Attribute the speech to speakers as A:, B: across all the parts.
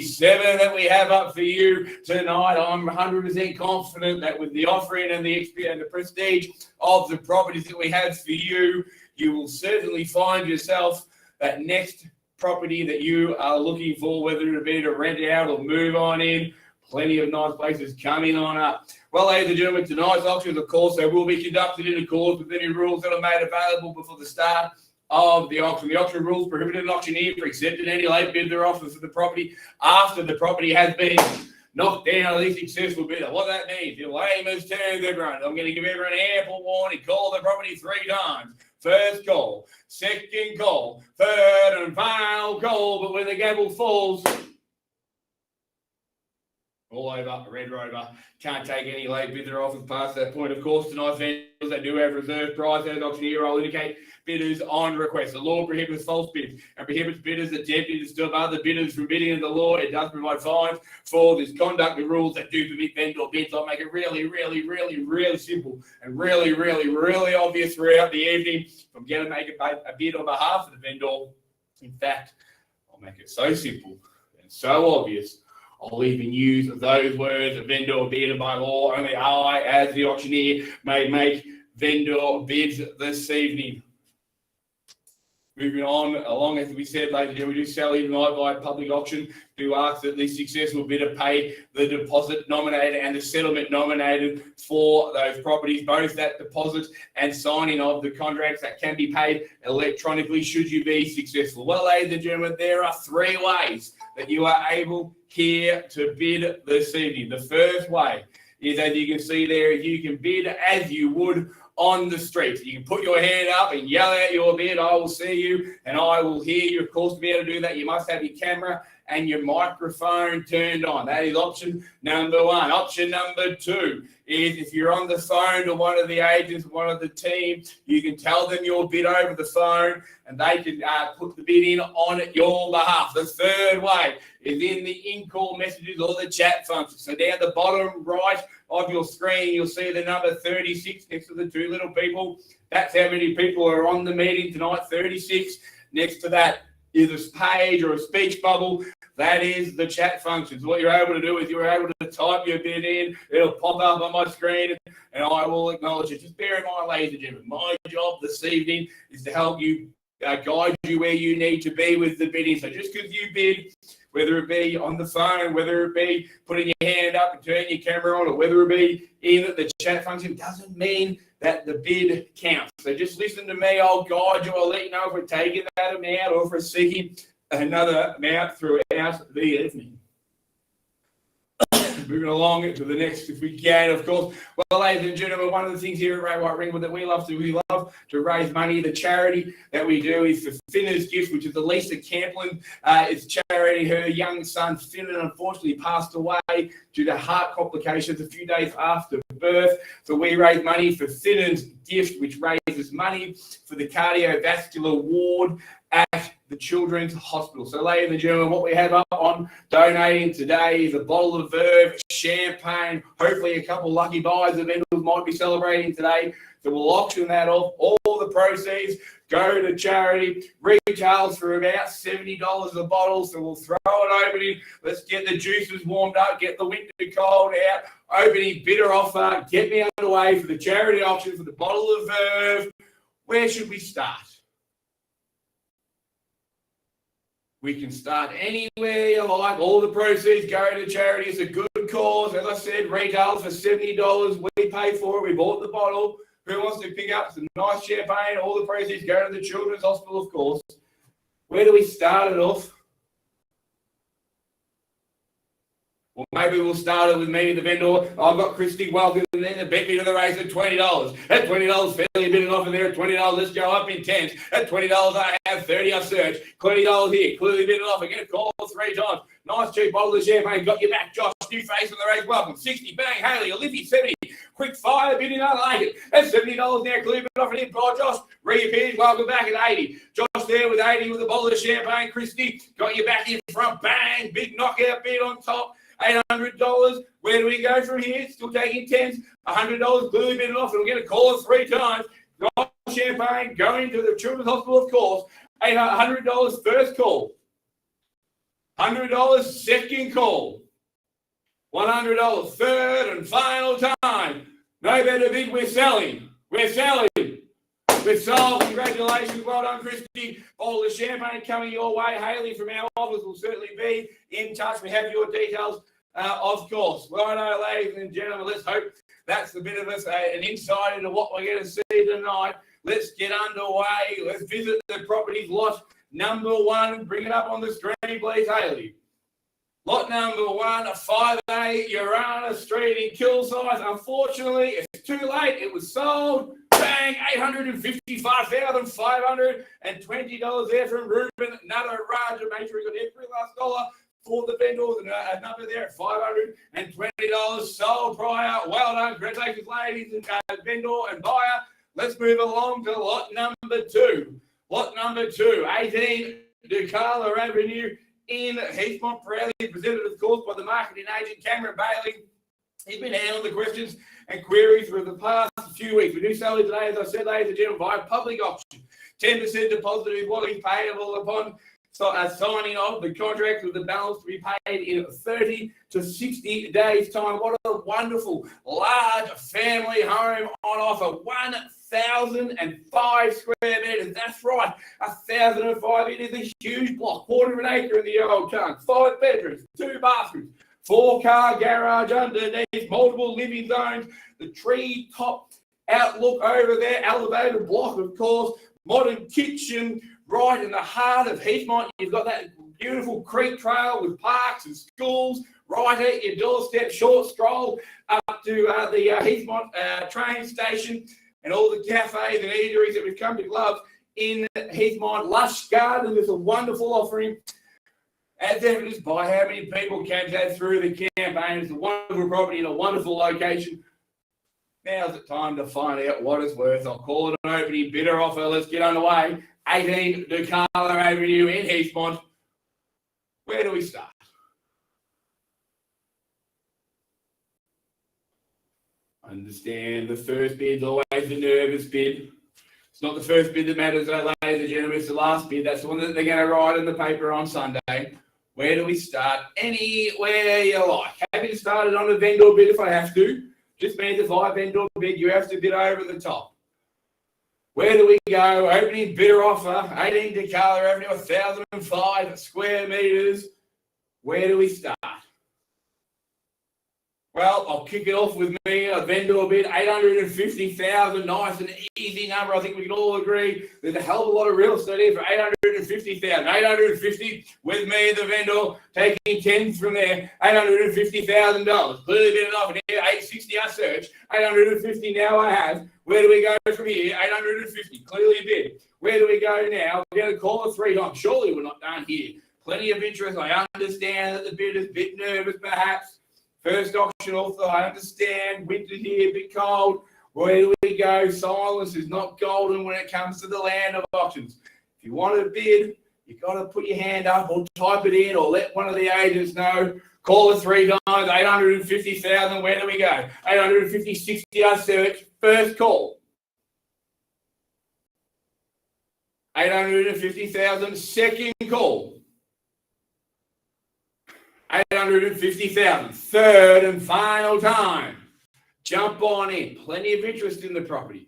A: 7 that we have up for you tonight. I'm 100% confident that with the offering and the prestige of the properties that we have for you, you will certainly find yourself that next property that you are looking for, whether it be to rent out or move on in. Plenty of nice places coming on up. Well, ladies and gentlemen, tonight's auction, of course, they will be conducted in accordance with any rules that are made available before the start of the auction. The auction rules prohibited an auctioneer from accepting any late bidder offers for the property after the property has been knocked down the successful bidder. What that means, in layman's terms, everyone, I'm going to give everyone ample warning. Call the property 3 times. First call, second call, third and final call. But when the gavel falls, all over, Red Rover. Can't take any late bidder offers past that point. Of course, tonight's vendors, they do have reserve price. As auctioneer, I'll indicate bidders on request. The law prohibits false bids and prohibits bidders attempting to stop other bidders from bidding in the law. It does provide fines for this conduct. The rules that do permit vendor bids. I'll make it really, really, really, really simple and really, really, really obvious throughout the evening. If I'm going to make a bid on behalf of the vendor, in fact, I'll make it so simple and so obvious, I'll even use those words, vendor bid by law. Only I, as the auctioneer, may make vendor bids this evening. Moving on, along as we said, ladies and gentlemen, we do sell even by public auction. Do ask that the successful bidder pay the deposit nominated and the settlement nominated for those properties. Both that deposit and signing of the contracts that can be paid electronically should you be successful. Well, ladies and gentlemen, there are 3 ways that you are able here to bid this evening. The first way is, as you can see there, you can bid as you would on the street. You can put your hand up and yell out your bid. I will see you and I will hear you. Of course, to be able to do that, you must have your camera and your microphone turned on. That is option number 1. Option number 2 is if you're on the phone to one of the agents, one of the team, you can tell them your bid over the phone and they can put the bid in on your behalf. The third way is in the in-call messages or the chat function. So down the bottom right of your screen, you'll see the number 36 next to the 2 little people. That's how many people are on the meeting tonight, 36. Next to that is a page or a speech bubble. That is the chat function. So what you're able to do is you're able to type your bid in. It'll pop up on my screen and I will acknowledge it. Just bear in mind, ladies and gentlemen, my job this evening is to help you, guide you where you need to be with the bidding. So just because you bid, whether it be on the phone, whether it be putting your hand up and turning your camera on, or whether it be in the chat function, doesn't mean that the bid counts. So just listen to me. I'll guide you. I'll let you know if we're taking that amount or if we're seeking another amount throughout the evening. Moving along to the next, if we can, of course. Well, ladies and gentlemen, one of the things here at Ringwood that we love to raise money. The charity that we do is for Finna's Gift, which is the Lisa Camplin. It's charity. Her young son, Finnan, unfortunately passed away due to heart complications a few days after birth. So we raise money for Finnan's Gift, which raises money for the cardiovascular ward at the Children's Hospital. So, ladies and gentlemen, what we have up on donating today is a bottle of Verve, champagne, hopefully a couple lucky buys that vendors might be celebrating today. So we'll auction that off. All the proceeds go to charity. Retails for about $70 a bottle. So we'll throw it opening. Let's get the juices warmed up, get the winter cold out. Opening bidder offer. Get me underway for the charity auction for the bottle of Verve. Where should we start? We can start anywhere you like. All the proceeds go to charity. It's a good cause. As I said, retail for $70. We pay for it. We bought the bottle. Who wants to pick up some nice champagne? All the proceeds go to the Children's Hospital, of course. Where do we start it off? Well, maybe we'll start it with me, the vendor. I've got Christy Welcome and then bet me to the race at $20. At $20, fairly bidding off in there at $20. Let's go up in 10s. At $20, I have 30. I search. $20 here. Clearly bidding off. Again, call 3 times. Nice cheap bottle of champagne. Got your back, Josh. New face on the race. Welcome. 60. Bang. Haley. Olivia. 70. Quick fire bidding. I like it. At $70 now. Clearly bidding off an in. Josh. Reappears. Welcome back at 80. Josh there with 80 with a bottle of champagne. Christy. Got your back in front. Bang. Big knockout bid on top. $800. Where do we go from here? Still taking 10s. $100 clearly bidding off. And we're going to call it 3 times. Got champagne going to the Children's Hospital, of course. $800 first call. $100 second call. $100 third and final time. No better bid, we're selling. We're selling. We've sold. Congratulations. Well done, Christy. All the champagne coming your way. Haley from our office will certainly be in touch. We have your details, of course. Righto, ladies and gentlemen, let's hope that's a bit of us, an insight into what we're going to see tonight. Let's get underway. Let's visit the properties. Lot number 1. Bring it up on the screen, please, Haley. Lot number 1, a 5A Urana Street in Kilsyth. Unfortunately, it's too late. It was sold. Bang, $855,520 there from Ruben. Another Raja. Make sure we got every last dollar for the vendors. And a number there at $520 sold prior. Well done. Congratulations, ladies and vendor and buyer. Let's move along to lot number 2. Lot number 2, 18 Ducala Avenue in Heathmont, proudly presented, of course, by the marketing agent Cameron Bailey. He's been handling the questions and queries for the past few weeks. We do sell it today, as I said, ladies and gentlemen, via public auction. 10% deposit is what is payable upon signing of the contract, with the balance to be paid in 30 to 60 days' time. What a wonderful, large family home on offer. 1,005 square metres. That's right, 1,005. It is a huge block, quarter of an acre in the old chunk. 5 bedrooms, 2 bathrooms, 4-car garage underneath, multiple living zones, the tree top outlook over there, elevated block, of course, modern kitchen, right in the heart of Heathmont. You've got that beautiful creek trail with parks and schools right at your doorstep. Short stroll up to the Heathmont train station and all the cafes and eateries that we've come to love in Heathmont. Lush garden is a wonderful offering, as evidenced by how many people came through the campaign. It's a wonderful property in a wonderful location. Now's the time to find out what it's worth. I'll call it an opening bidder offer. Let's get underway. 18 Ducala Avenue in Heathmont. Where do we start? Understand the first bid's always the nervous bid. It's not the first bid that matters, though, ladies and gentlemen. It's the last bid. That's the one that they're going to write in the paper on Sunday. Where do we start? Anywhere you like. Happy to start it on a vendor bid if I have to. Just means if I vendor bid, you have to bid over the top. Where do we go? Opening bidder offer, 18 Ducala Avenue, 1,005 square metres. Where do we start? Well, I'll kick it off with me, a vendor bid, $850,000, nice and easy number. I think we can all agree there's a hell of a lot of real estate here for $850,000. $850 with me, the vendor, taking 10s from there, $850,000. Clearly been enough in here, $860 I search, $850 now I have. Where do we go from here? $850, clearly a bid. Where do we go now? We're going to call it 3 times. Surely we're not done here. Plenty of interest. I understand that the bidder's a bit nervous, perhaps. First auction also, I understand. Winter here, a bit cold. Where do we go? Silence is not golden when it comes to the land of auctions. If you want to bid, you've got to put your hand up or type it in or let one of the agents know. Call it 3 times, $850,000. Where do we go? 850, 60, I search. First call. 850,000. Second call. 850,000. Third and final time. Jump on in. Plenty of interest in the property.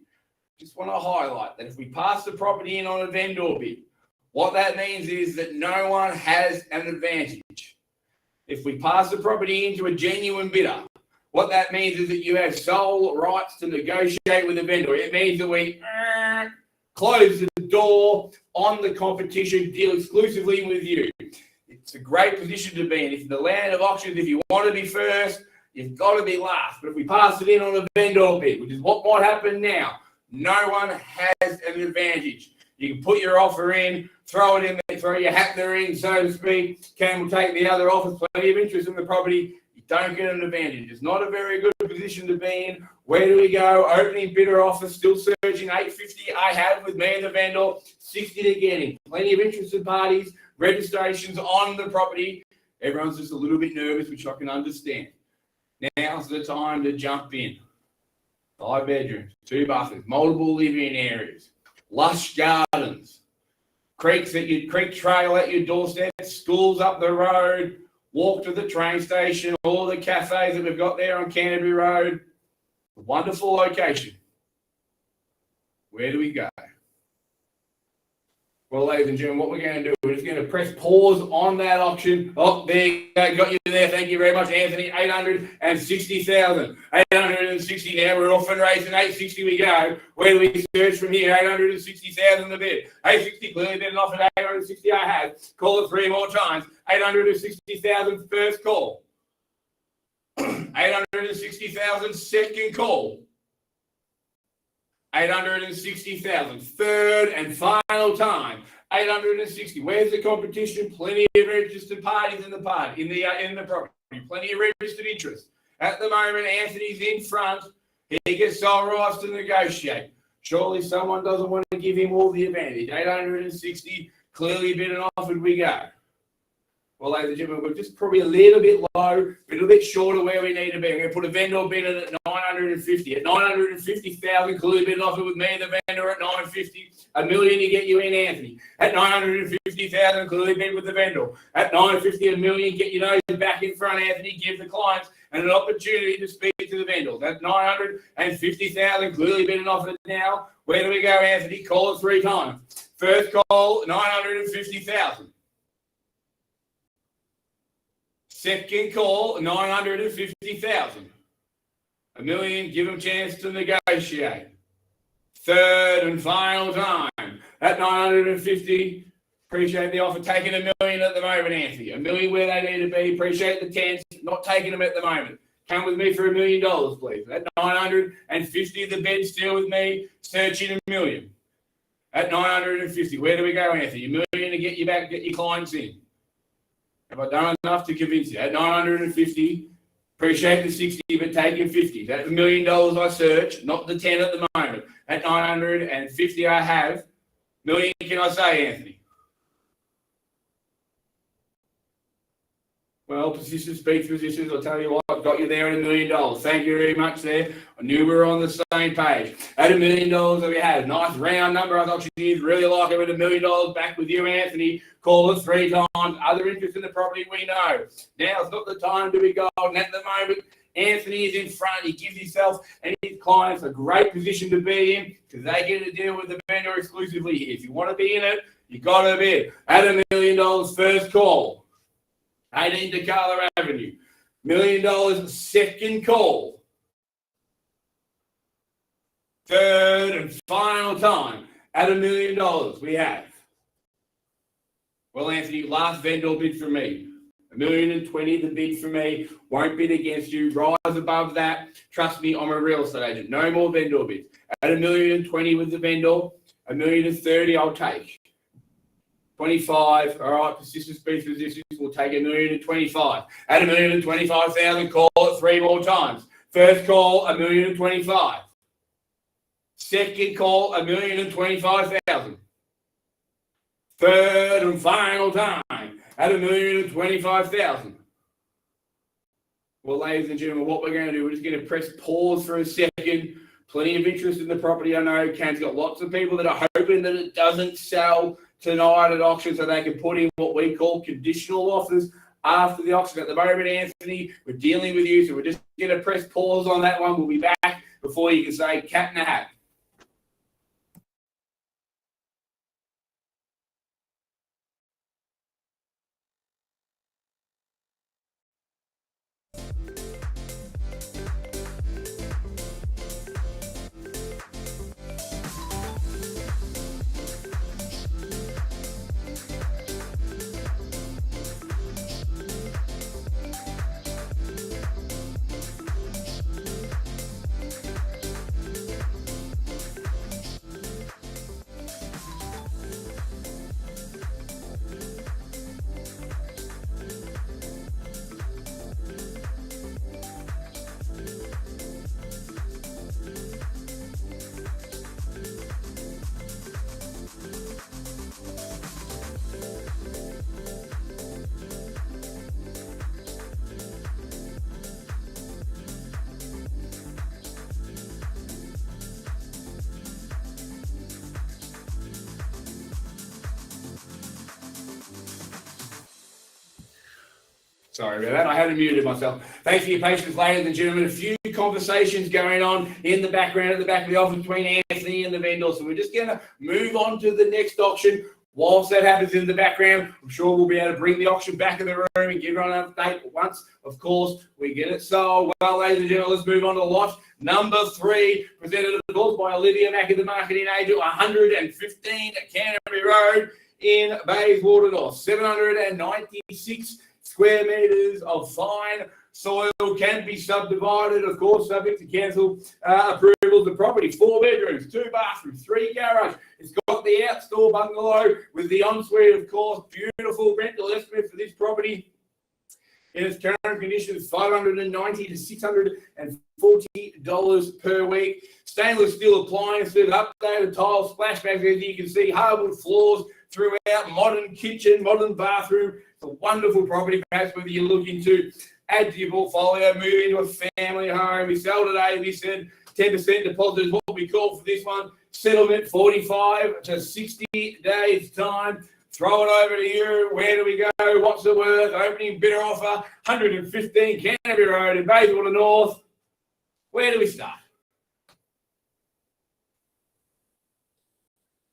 A: Just want to highlight that if we pass the property in on a vendor bid, what that means is that no one has an advantage. If we pass the property into a genuine bidder, what that means is that you have sole rights to negotiate with the vendor. It means that we close the door on the competition, deal exclusively with you. It's a great position to be in. If in the land of auctions, if you want to be first, you've got to be last. But if we pass it in on a vendor bid, which is what might happen now, no one has an advantage. You can put your offer in, throw it in there, throw your hat in the ring, so to speak. Cam will take the other offers, plenty of interest in the property. You don't get an advantage. It's not a very good position to be in. Where do we go? Opening bidder offer, still searching. 850 I have with me and the vendor. 60 to get in. Plenty of interested parties. Registrations on the property. Everyone's just a little bit nervous, which I can understand. Now's the time to jump in. 5 bedrooms, 2 bathrooms, multiple living areas, lush gardens, creek trail at your doorstep, schools up the road, walk to the train station, all the cafes that we've got there on Canterbury Road. Wonderful location. Where do we go? Well, ladies and gentlemen, what we're going to do, we're just going to press pause on that auction. Oh, there you go. Got you there. Thank you very much, Anthony. 860,000. 860 now. We're off and racing. 860 we go. Where do we search from here? 860,000 the bid. 860 clearly bid off at 860 I have. Call it 3 more times. 860,000 first call. 860,000 second call. 860,000 third and final time. 860. Where's the competition? Plenty of registered parties in the property. Plenty of registered interest. At the moment, Anthony's in front. He gets sole rights to negotiate. Surely someone doesn't want to give him all the advantage. 860. Clearly bid and offered. We go. Well, ladies and gentlemen, we're just probably a little bit low, a little bit short of where we need to be. I'm going to put a vendor bid in at 950. At 950,000, clearly bid offer with me, the vendor at 950. $1 million to get you in, Anthony. At 950,000, clearly bid with the vendor. At 950, $1 million, get your nose back in front, Anthony. Give the clients an opportunity to speak to the vendor. At 950,000, clearly bid and offer now. Where do we go, Anthony? Call it 3 times. First call, 950,000. Second call, 950,000. $1 million, give them a chance to negotiate. Third and final time at 950. Appreciate the offer. Taking $1 million at the moment, Anthony. $1 million where they need to be. Appreciate the tens. Not taking them at the moment. Come with me for $1 million, please. At 950, the bed still with me. Searching $1 million. At 950, where do we go, Anthony? $1 million to get you back, get your clients in. Have I done enough to convince you? At 950, appreciate the 60, but taking 50. That's $1 million I search, not the 10 at the moment. At 950 I have. $1 million, can I say, Anthony? Well, position speaks positions. I'll tell you what, I've got you there at $1 million. Thank you very much there. I knew we were on the same page. At $1 million that we had. Nice round number. I thought you did really like it with $1 million back with you, Anthony. Call it 3 times. Other interest in the property, we know. Now's not the time to be golden. At the moment, Anthony is in front. He gives himself and his clients a great position to be in because they get to deal with the vendor exclusively here. If you want to be in it, you got to bid. At $1 million, first call. 18 DeCarlo Avenue. $1 million, second call. Third and final time. At $1 million, we have. Well, Anthony, last vendor bid for me. $1,020,000 the bid for me. Won't bid against you. Rise above that. Trust me, I'm a real estate agent. No more vendor bids. At $1,020,000 with the vendor. $1,030,000 I'll take. 25. All right, persistent speed positions. We'll take $1,025,000. At $1,025,000, call it 3 more times. First call, $1,025,000. Second call, $1,025,000. Third and final time at $1,025,000. Well, ladies and gentlemen, what we're going to do, we're just going to press pause for a second. Plenty of interest in the property. I know Cam's got lots of people that are hoping that it doesn't sell tonight at auction so they can put in what we call conditional offers after the auction. At the moment, Anthony, we're dealing with you, so we're just going to press pause on that one. We'll be back before you can say cat in a hat. Sorry about that. I hadn't muted myself. Thanks for your patience, ladies and gentlemen. A few conversations going on in the background at the back of the office between Anthony and the vendor. So we're just going to move on to the next auction. Whilst that happens in the background, I'm sure we'll be able to bring the auction back in the room and give everyone an update once, of course, we get it sold. Well, ladies and gentlemen, let's move on to lot number 3, presented, of course, by Olivia Mackey, the marketing agent, 115 Canterbury Road in Bayswater North. 796 square metres of fine soil, can be subdivided, of course, subject to council approval of the property. 4 bedrooms, 2 bathrooms, 3 garage. It's got the outdoor bungalow with the ensuite, of course. Beautiful rental estimate for this property in its current condition is $590 to $640 per week. Stainless steel appliances, updated tiles, splashbacks, as you can see, hardwood floors throughout, modern kitchen, modern bathroom. It's a wonderful property, perhaps whether you're looking to add to your portfolio, move into a family home. We sell today, we said 10% deposit is what we call for this one. Settlement 45 to 60 days time. Throw it over to you. Where do we go? What's it worth? Opening bidder offer, 115 Canterbury Road in Bayswater North. Where do we start?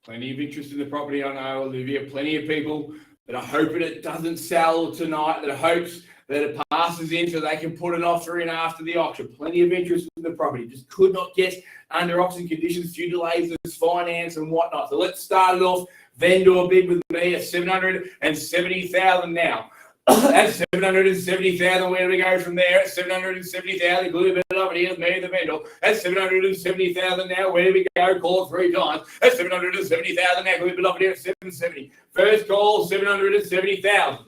A: Plenty of interest in the property, I know, Olivia. Plenty of people that are hoping it doesn't sell tonight, that hopes that it passes in so they can put an offer in after the auction. Plenty of interest in the property. Just could not get under auction conditions due to delays with finance and whatnot. So let's start it off. Vendor bid with me at $770,000 now. That's $770,000. Where do we go from there? At $770,000. Glue it up and here's me, the vendor. That's $770,000 now. Where do we go? Call it 3 times. That's $770,000 now. Glue it up here at $770,000. First call, $770,000.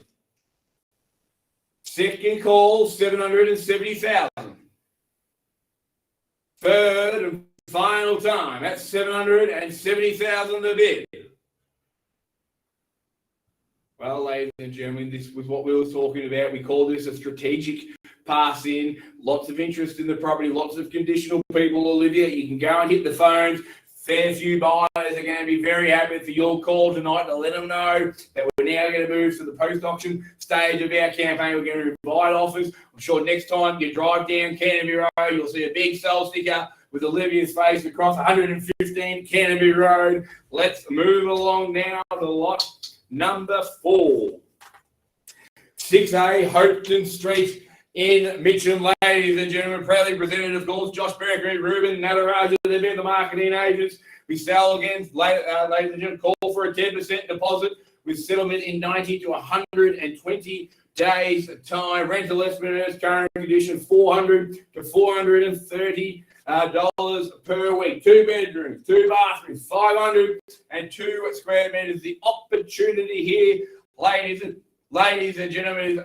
A: Second call, $770,000. Third and final time. That's $770,000 the bid. Well, ladies and gentlemen, this was what we were talking about. We call this a strategic pass in. Lots of interest in the property, lots of conditional people, Olivia. You can go and hit the phones. Fair few buyers are going to be very happy for your call tonight to let them know that we're now going to move to the post-auction stage of our campaign. We're going to invite offers. I'm sure next time you drive down Canterbury Road, you'll see a big sold sticker with Olivia's face across 115 Canterbury Road. Let's move along now to lot number 4. 6A Hopton Street in Mitcham. Ladies and gentlemen, proudly presented, of course, Josh Berkery, Ruben Nataraja, they've been the marketing agents. We sell again, ladies and gentlemen, call for a 10% deposit with settlement in 90 to 120 days time. Rental estimate current condition $400 to $430 per week. 2 bedrooms, 2 bathrooms, 502 square metres. The opportunity here, ladies and gentlemen, is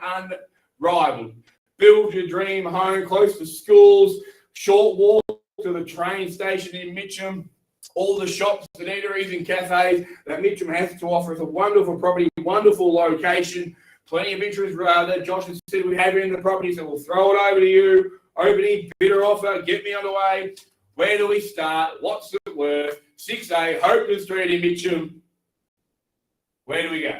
A: unrivaled. Build your dream home close to schools, short walk to the train station in Mitcham, all the shops and eateries and cafes that Mitcham has to offer. It's a wonderful property, wonderful location, plenty of interest. Josh has said we have it in the property, so we'll throw it over to you. Opening bidder offer, get me underway. Where do we start? What's it worth? 6A Hopton Street in Mitcham. Where do we go?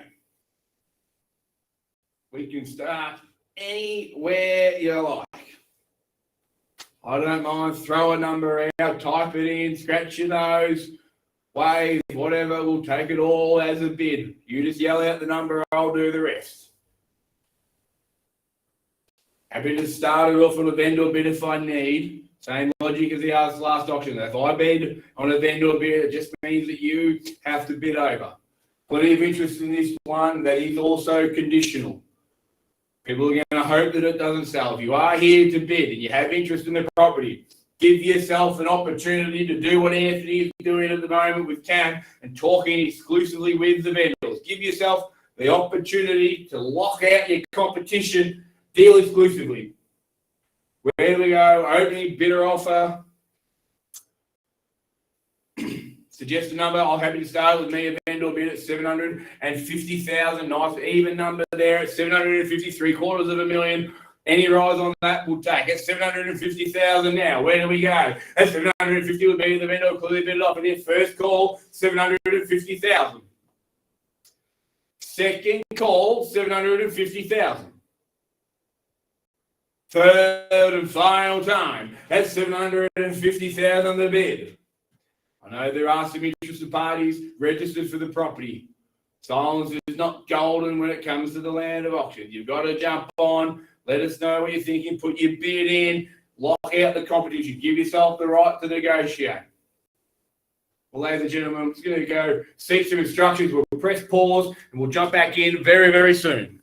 A: We can start anywhere you like. I don't mind. Throw a number out, type it in, scratch your nose, wave, whatever. We'll take it all as a bid. You just yell out the number, I'll do the rest. Happy to start it off on a vendor bid if I need. Same logic as the last auction. If I bid on a vendor bid, it just means that you have to bid over. Plenty of interest in this one that is also conditional. People are going to hope that it doesn't sell. If you are here to bid and you have interest in the property, give yourself an opportunity to do what Anthony is doing at the moment with Cam and talking exclusively with the vendors. Give yourself the opportunity to lock out your competition, deal exclusively. Where do we go? Opening bidder offer. Suggest a number. I'm happy to start with me, a vendor bid at $750,000. Nice even number there at $750,000, $750,000. Any rise on that we'll take. It's $750,000 now. Where do we go? At $750,000 would be the vendor clearly bid it off. And his first call, $750,000. Second call, $750,000. Third and final time. That's 750,000 the bid. I know there are some interested parties registered for the property. Silence is not golden when it comes to the land of auction. You've got to jump on. Let us know what you're thinking. Put your bid in. Lock out the competition. Give yourself the right to negotiate. Well, ladies and gentlemen, I'm just going to go seek some instructions. We'll press pause and we'll jump back in very, very soon.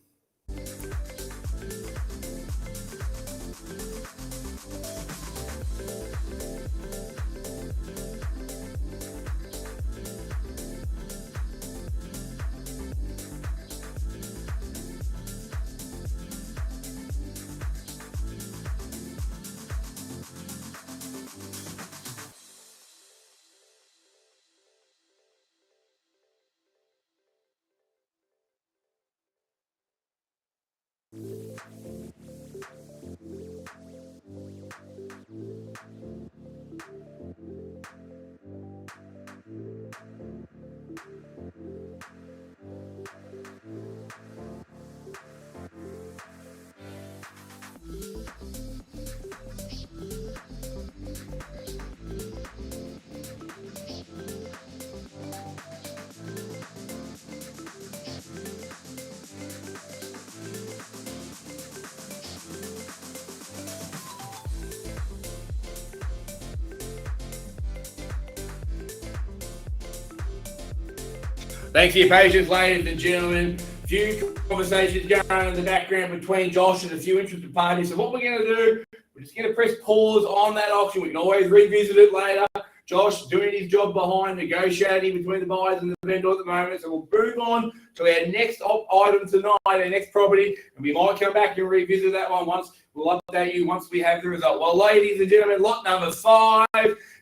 A: Thanks for your patience, ladies and gentlemen. A few conversations going on in the background between Josh and a few interested parties. So what we're going to do, we're just going to press pause on that auction. We can always revisit it later. Josh doing his job behind negotiating between the buyers and the vendor at the moment. So we'll move on to our next item tonight, our next property, and we might come back and revisit that one once. We'll update you once we have the result. Well, ladies and gentlemen, lot number 5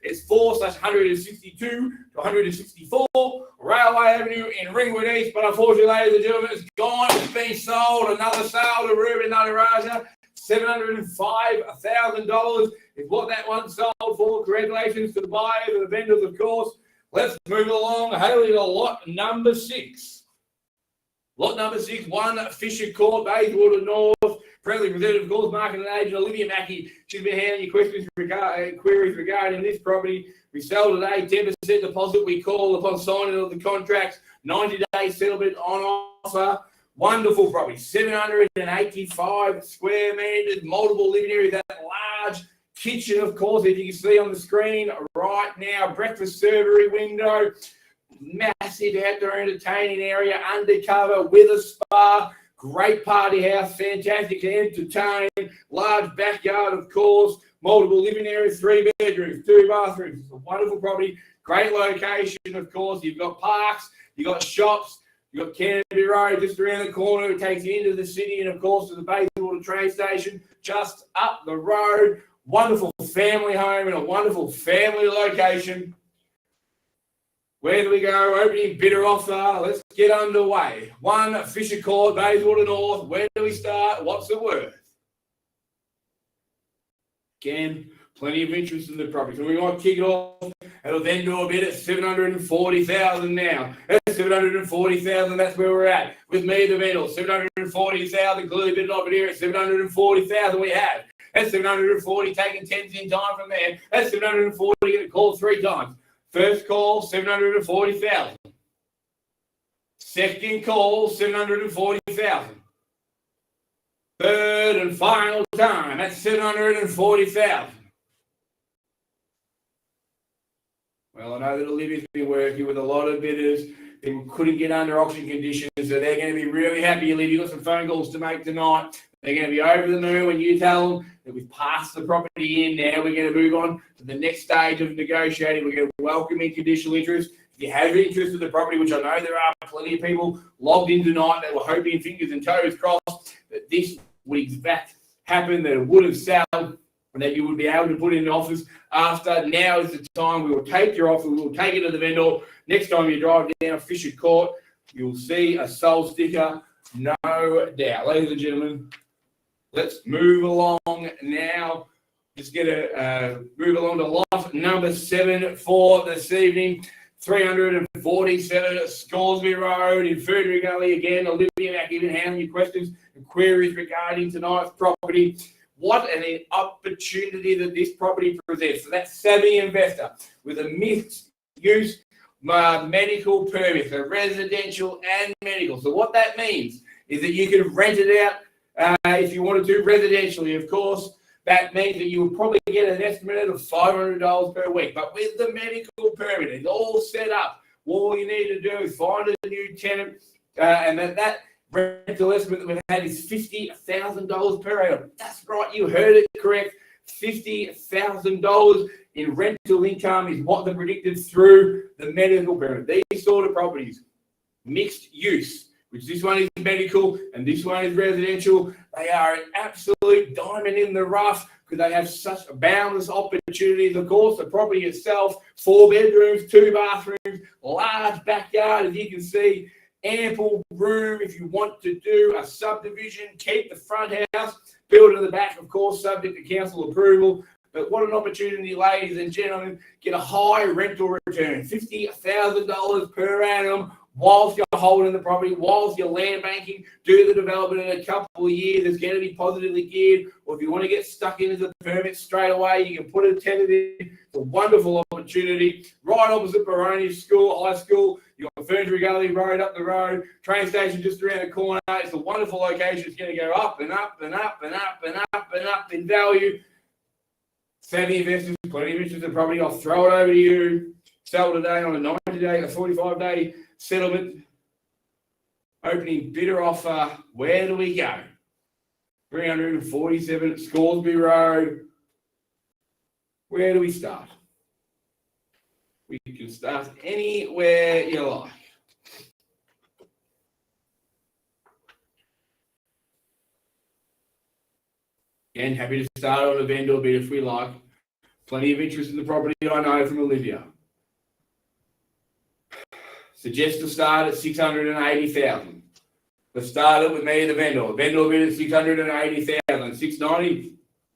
A: is 4/162 to 164 Railway Avenue in Ringwood East. But unfortunately, ladies and gentlemen, it's gone. It's been sold. Another sale to Ruben Nataraja. $705,000 is what that one sold for. Congratulations to the buyers and the vendors, of course. Let's move along. Haley to lot number 6. Lot number 6, 1 Fisher Court, Bayswater North. Presently presented, of course, marketing agent Olivia Mackey. She's been handling your questions queries regarding this property. We sell today, 10% deposit we call upon signing of the contracts, 90-day settlement on offer. Wonderful property, 785 square metres, multiple living areas, that large kitchen, of course, as you can see on the screen right now, breakfast servery window, massive outdoor entertaining area, undercover with a spa, great party house, fantastic to entertain, large backyard, of course, multiple living areas, 3 bedrooms, 2 bathrooms. It's a wonderful property, great location, of course. You've got parks, you've got shops, you've got Canterbury Road just around the corner. It takes you into the city and, of course, to the Bayswater train station just up the road. Wonderful family home and a wonderful family location. Where do we go? Opening bidder offer. Let's get underway. 1 Fisher Court, Bayswater North. Where do we start? What's it worth? Again, plenty of interest in the property. So we might kick it off. It'll then do a bid at 740,000 now. That's 740,000. That's where we're at. With me, the vendor, 740,000. Clearly bid offer here at 740,000. We have. That's 740. Taking 10s in time from there. That's 740. Get a call 3 times. First call, 740,000. Second call, 740,000. Third and final time, that's 740,000. Well, I know that Olivia's been working with a lot of bidders. People couldn't get under auction conditions, so they're going to be really happy. Olivia, you've got some phone calls to make tonight. They're going to be over the moon when you tell them that we've passed the property in. Now we're going to move on to the next stage of negotiating. We're going to welcome in conditional interest. If you have interest in the property, which I know there are plenty of people logged in tonight that were hoping, fingers and toes crossed, that this would in fact happen, that it would have sold, and that you would be able to put in offers after. Now is the time. We will take your offer. We will take it to the vendor. Next time you drive down Fisher Court, you'll see a sold sticker, no doubt. Ladies and gentlemen, let's move along now. Just get a move along to lot number 7 for this evening. 347 Scoresby Road in Ferdinand Gully. Again, Olivia Mack, even handling your questions and queries regarding tonight's property. What an opportunity that this property presents for that savvy investor with a mixed-use medical permit, so residential and medical. So what that means is that you can rent it out if you want to do residentially, of course. That means that you will probably get an estimate of $500 per week. But with the medical permit, it's all set up. All you need to do is find a new tenant, and that rental estimate that we've had is $50,000 per annum. That's right, you heard it correct. $50,000 in rental income is what they're predicted through the medical permit. These sort of properties, mixed use, which this one is medical and this one is residential, they are an absolute diamond in the rough because they have such boundless opportunities. Of course, the property itself, 4 bedrooms, 2 bathrooms, large backyard, as you can see, ample room if you want to do a subdivision, keep the front house, build in the back, of course, subject to council approval. But what an opportunity, ladies and gentlemen, get a high rental return, $50,000 per annum, whilst you're holding the property, whilst you're land banking, do the development in a couple of years. It's going to be positively geared. Or if you want to get stuck into the permit straight away, you can put a tenant in. It's a wonderful opportunity. Right opposite Baroni School, High School. You've got Ferntree Gully Road up the road, train station just around the corner. It's a wonderful location. It's going to go up and up and up and up and up and up in value. Savvy investors, plenty of interest in property. I'll throw it over to you. Sell today on a 90-day, a 45-day settlement. Opening bidder offer. Where do we go? 347 Scoresby Road. Where do we start? We can start anywhere you like. Again, happy to start on a vendor bid if we like. Plenty of interest in the property, I know from Olivia. Suggest to start at $680,000. Let's start it with me, the vendor. Vendor bid at $680,000. $690,000,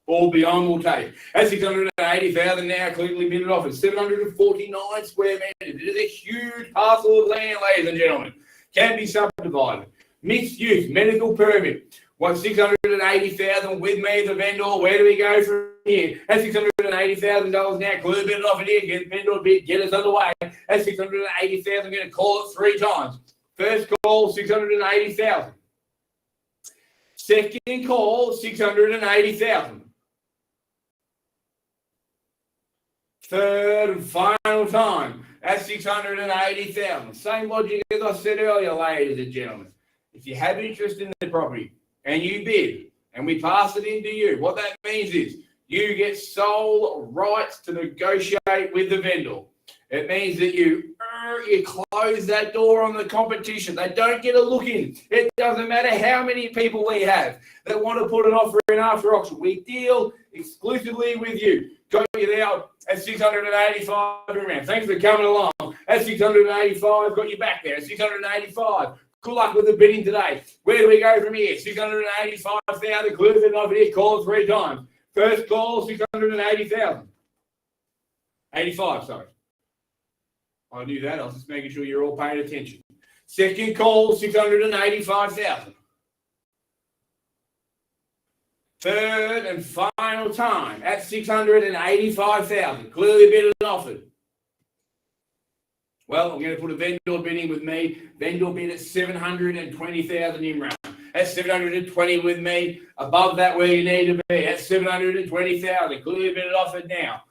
A: all beyond will take. At $680,000 now, clearly bidded off at 749 square metres. It is a huge parcel of land, ladies and gentlemen. Can be subdivided. Mixed use, medical permit. What, $680,000 with me, the vendor? Where do we go from here? At $680,000 now, clearly bidded off it here. Get vendor bid, get us underway. At $680,000, I'm going to call it 3 times. First call, $680,000. Second call, $680,000. Third and final time at $680,000. Same logic as I said earlier, ladies and gentlemen. If you have interest in the property and you bid and we pass it into you, what that means is you get sole rights to negotiate with the vendor. It means that you close that door on the competition. They don't get a look in. It doesn't matter how many people we have that want to put an offer in after auction. We deal exclusively with you. Got you there at $685 around. Thanks for coming along. At $685, got you back there at $685. Good luck with the bidding today. Where do we go from here? $685,000. Clearly over here. Call it 3 times. First call, $680,000. 85, sorry. I knew that. I was just making sure you're all paying attention. Second call, $685,000. Third and final time at $685,000. Clearly bid and offered. Well, I'm going to put a vendor bidding with me. Vendor bid at $720,000 in round. That's $720 with me. Above that where you need to be. That's $720,000. Clearly bid and offered now.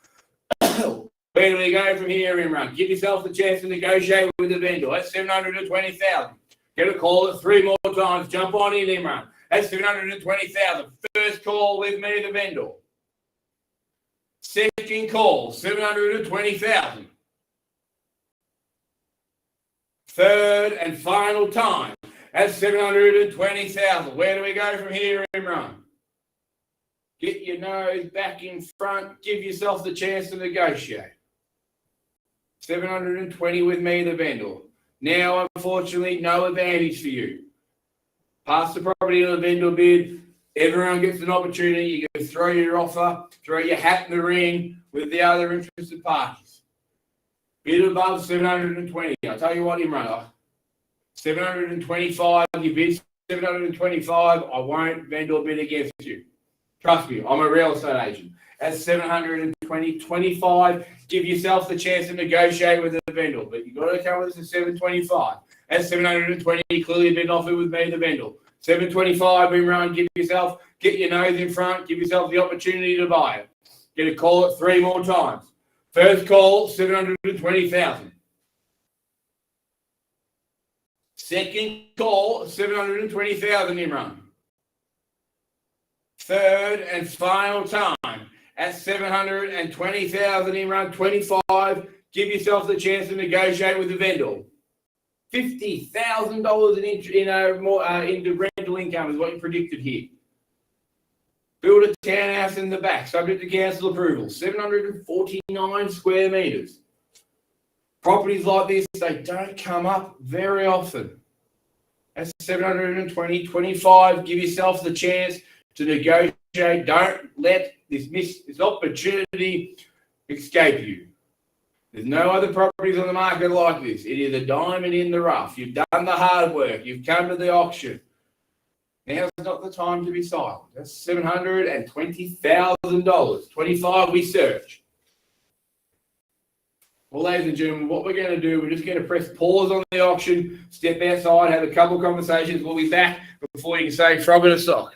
A: Where do we go from here, Imran? Give yourself the chance to negotiate with the vendor. That's $720,000. Get a call at 3 more times. Jump on in, Imran. That's $720,000. First call with me, the vendor. Second call, $720,000. Third and final time. That's $720,000. Where do we go from here, Imran? Get your nose back in front. Give yourself the chance to negotiate. $720 with me, the vendor. Now, unfortunately, no advantage for you. Pass the property to the vendor bid. Everyone gets an opportunity. You can throw your offer, throw your hat in the ring with the other interested parties. Bid above 720. I'll tell you what, Imran. 725. You bid 725. I won't vendor bid against you. Trust me, I'm a real estate agent. At 720, 25, give yourself the chance to negotiate with the vendor, but you've got to come with us at 725. At 720, clearly been offered with me, the vendor. 725, been run, get your nose in front, give yourself the opportunity to buy it. Get a call it 3 more times. First call, 720,000. Second call, 720,000 Imran. Third and final time at 720,000 Imran, 25. Give yourself the chance to negotiate with the vendor. $50,000 into rental income is what you predicted here. Build a townhouse in the back, subject to council approval. 749 square metres. Properties like this, they don't come up very often. At 720, 25, give yourself the chance to negotiate. Don't let this opportunity escape you. There's no other properties on the market like this. It is a diamond in the rough. You've done the hard work. You've come to the auction. Now's not the time to be silent. That's $720,000. 25 we search. Well, ladies and gentlemen, what we're going to do, we're just going to press pause on the auction, step outside, have a couple of conversations. We'll be back before you can say frog in a sock.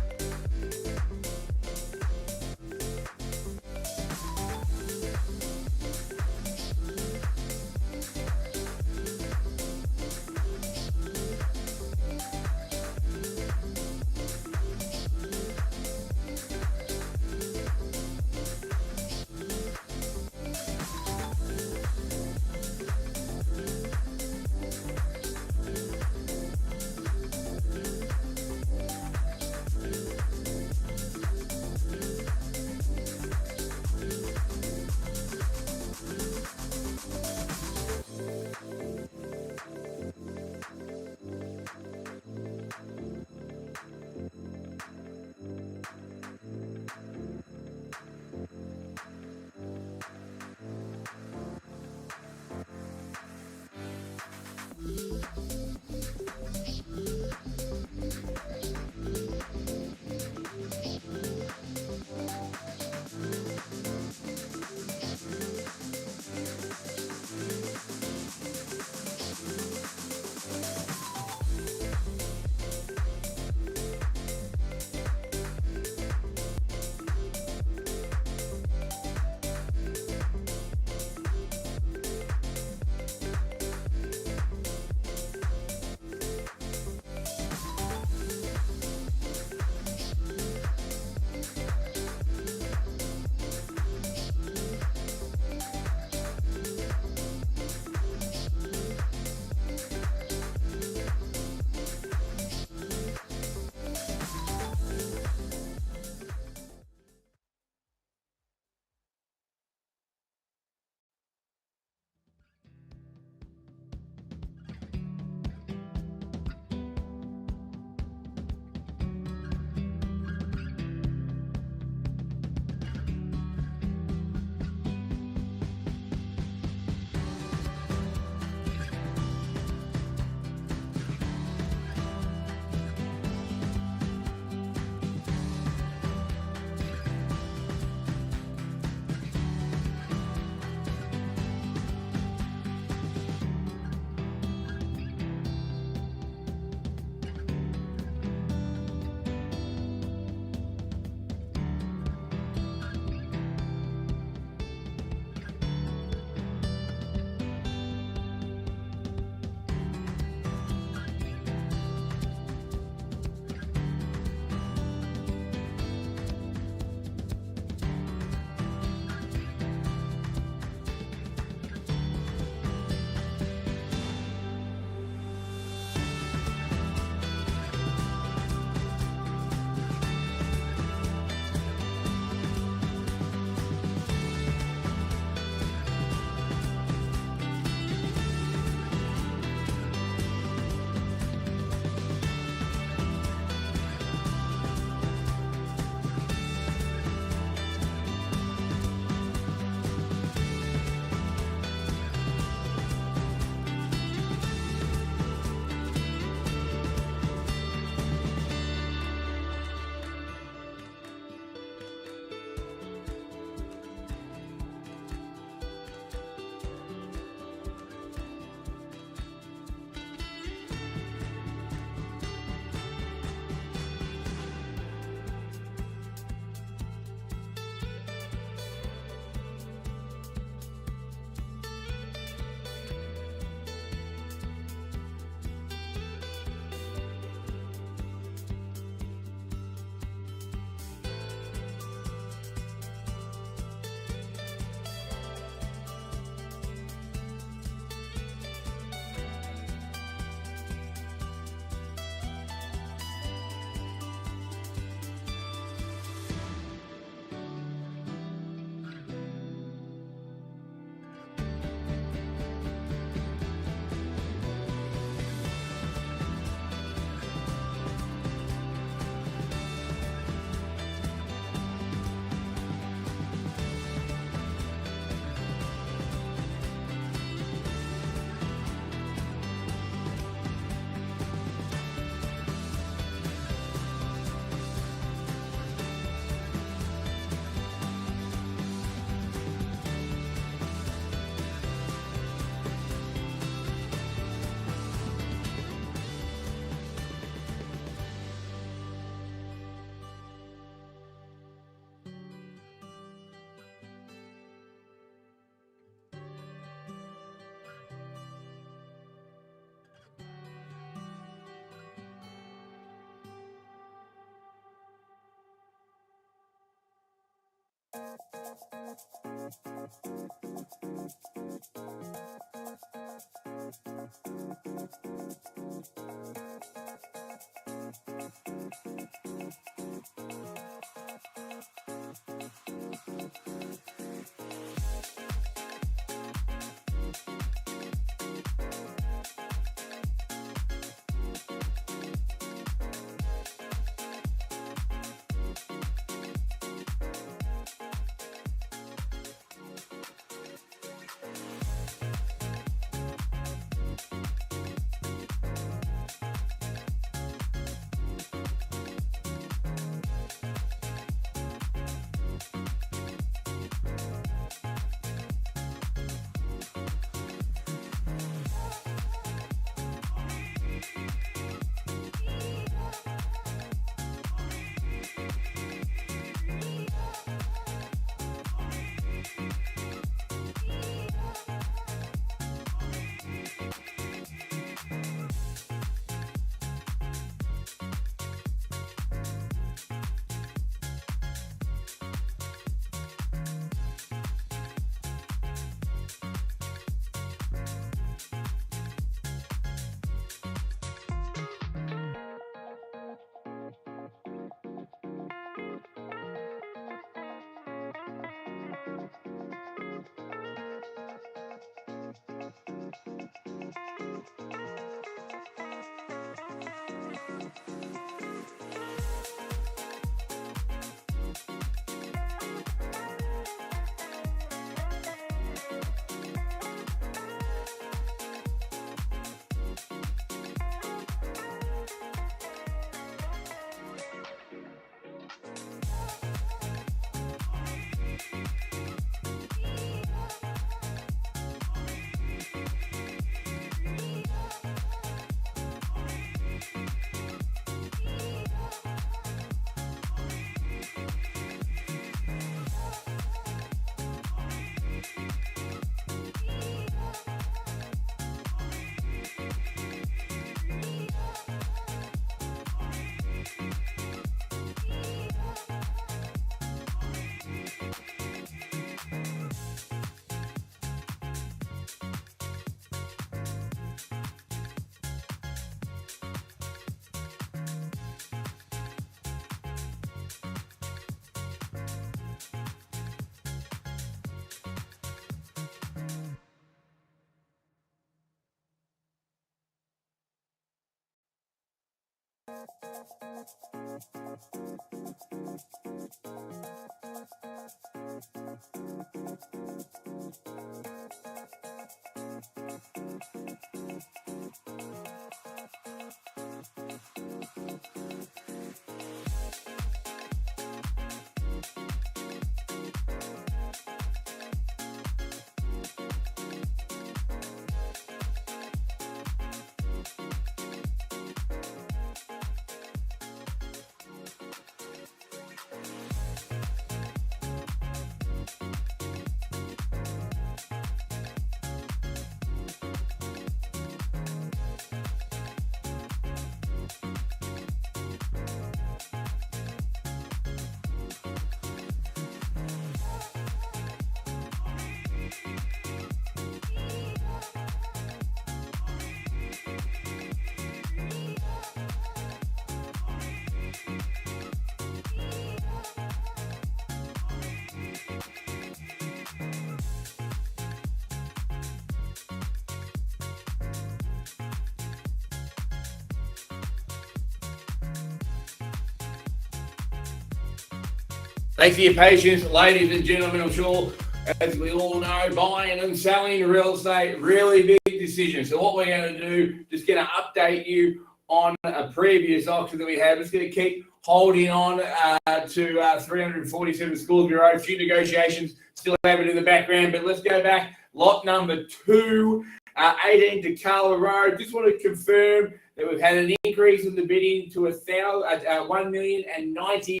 A: Thanks for your patience, ladies and gentlemen. I'm sure, as we all know, buying and selling real estate, really big decision. So what we're going to do, just going to update you on a previous auction that we had. Just going to keep holding on to 347 Scoresby Road. A few negotiations still happening in the background, but let's go back. Lot number 2, 18 Takala Road. Just want to confirm that we've had an increase in the bidding to $1,090,000.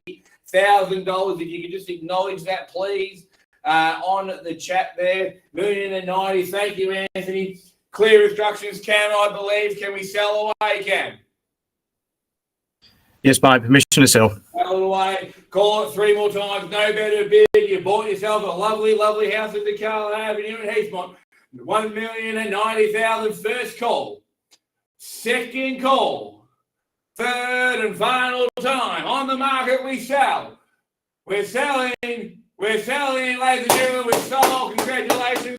A: If you could just acknowledge that, please, on the chat there. $1,090,000. Thank you, Anthony. Clear instructions, Cam, I believe. Can we sell away, Cam?
B: Yes, mate. Permission to sell.
A: Well, sell it away. Call it 3 more times. No better bid. You bought yourself a lovely, lovely house at the Carlin Avenue in Heathmont. 1,090,000 first call. Second call. Third and final time. On the market, we sell. We're selling, ladies and gentlemen. We're sold. Congratulations.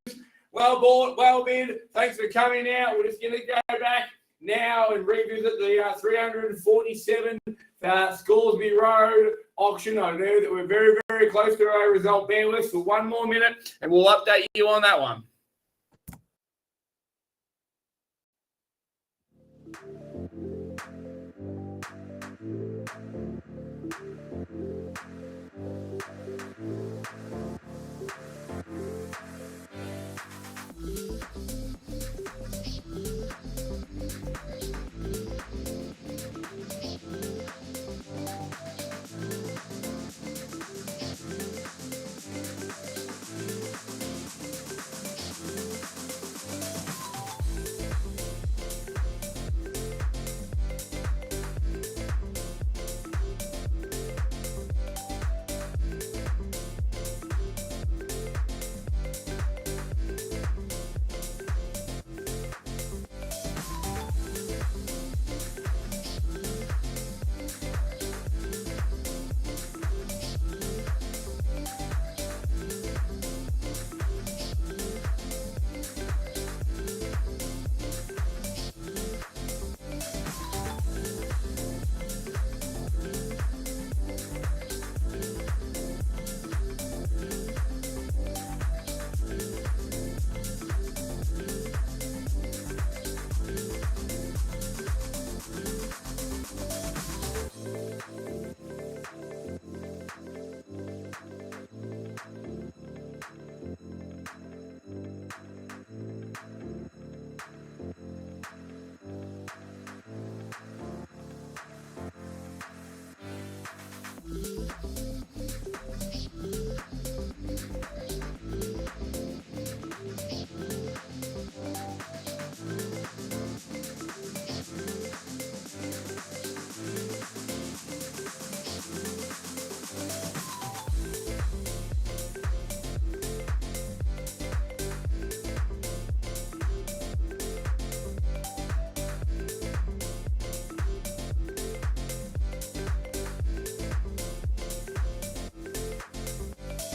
A: Well bought, well bid. Thanks for coming out. We're just going to go back now and revisit the 347 Scoresby Road auction. I know that we're very, very close to our result. Bear with us for 1 more minute and we'll update you on that one.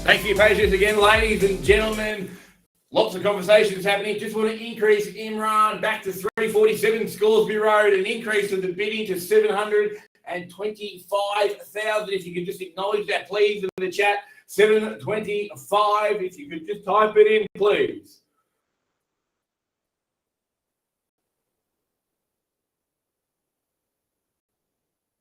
A: Thanks for your patience again, ladies and gentlemen. Lots of conversations happening. Just want to increase Imran back to 347 Scoresby Road, an increase of the bidding to 725,000. If you could just acknowledge that, please, in the chat. 725. If you could just type it in, please.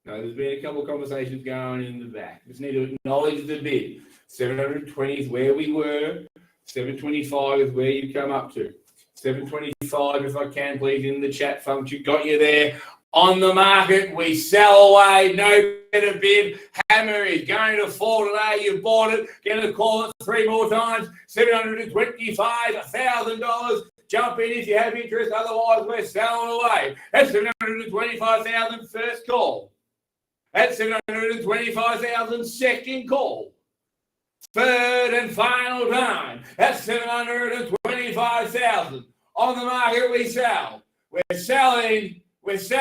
A: No, there's been a couple of conversations going in the back. Just need to acknowledge the bid. 720 is where we were. 725 is where you come up to. 725, if I can, please, in the chat function. Got you there. On the market, we sell away. No better bid. Hammer is going to fall today. You bought it. Going to call it 3 more times. $725,000. Jump in if you have interest. Otherwise, we're selling away. That's 725,000 first call. That's 725,000 second call. Third and final time. That's 725,000. On the market, we sell. We're selling, ladies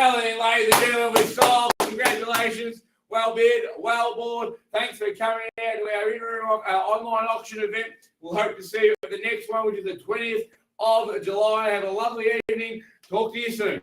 A: and gentlemen. We sold. Congratulations. Well bid, well bought. Thanks for coming out to our interim online auction event. We'll hope to see you at the next one, which is the 20th of July. Have a lovely evening. Talk to you soon.